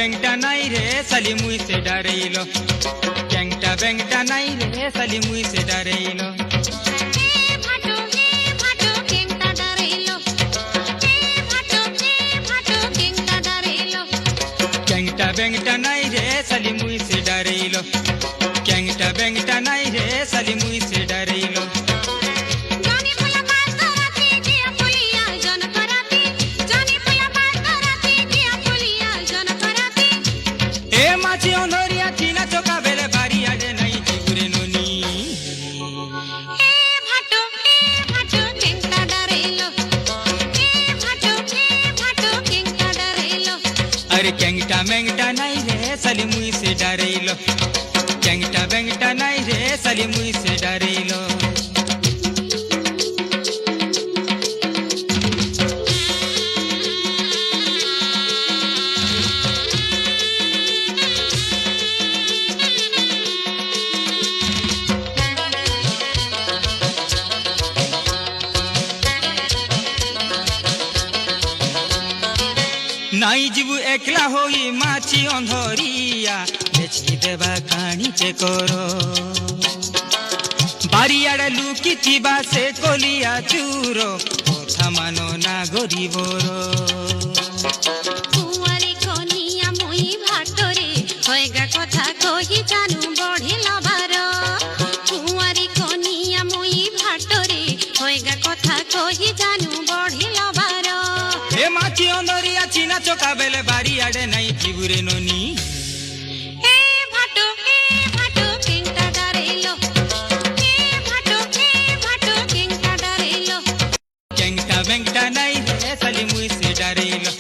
বেংটা নাই রে সালি মুই সে ডারেইলো ক্যাংটা বেংটা নাই রে সালি মুই সে ডারেইলো ক্যাংটা বেংটা নাই রে সালি মুই সে ডারেইলো ক্যাংটা বেংটা নাই রে সালি মুই সে ডারেইলো এ মাছি অন্ধরিয়া চিনা চোকা বেলে বাড়ি আডে নাই চিগুরে ননি अरे क्यांगटा मेंगटा नहीं रे साली मुई से डरेलो क्यांगटा बेंगटा नहीं रे साली मुई से डरेलो नाई जीवु एकला होई माची अंधरिया बेची देवा काणी चे करो बारियाडा लुकी थिबा से कोलिया चूरो कथा मानो ना गरीबरो कुंवारी कोनिया मुई भाटरे होएगा कथा कहि जानू बढ़िला बार कुंवारी कोनिया मुई भाटरे होएगा कथा कहि जानू बढ़िला बार हे माची अंधरिया चिना चोका बेले बारी आडे नहीं चिबुरे नोनी हे भाटो केंगटा डारेलो हे भाटो केंगटा डारेलो क्यांगटा बेंगटा नहीं रे साली मुई से डरेलो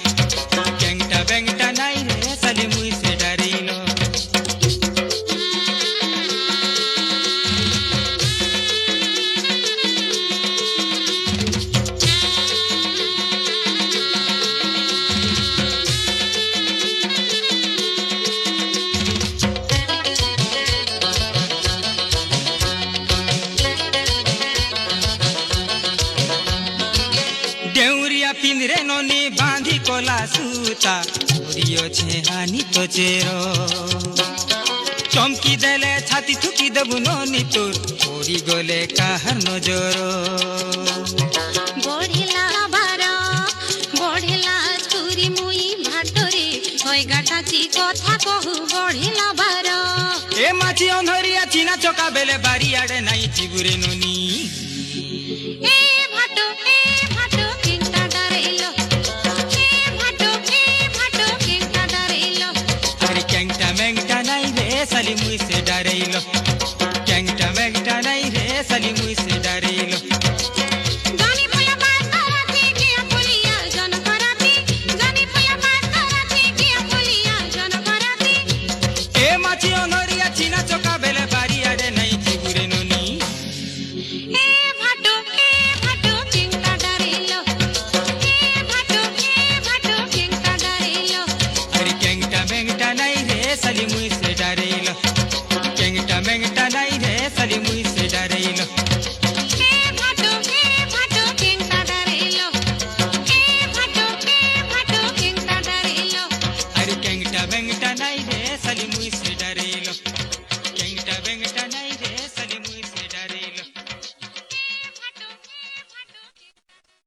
क्यांगटा बेंगटा नहीं रे साली मुई से डरेलो डेउरिया पिंजरे नोनी बांधी कोला सूता ओरियो छे हानी तो चेरो चमकी देले छाती थुकी देबु नोनी तोर ओरी गोले काहर नजरो बढ़िला चुरी मुई भाटरे होएगा टाची कथा कहू बढ़िला बार ए माची अंधरिया चिना चोका बेले बारी आडे नहीं चिबुरे नोनी ए भाटो केंगटा डारेलो हे भाटो केंगटा डारेलो अरे क्यांगटा मेंगटा नहीं रे साली मुई से डरेलो क्यांगटा मेंगटा नहीं रे साली मुई से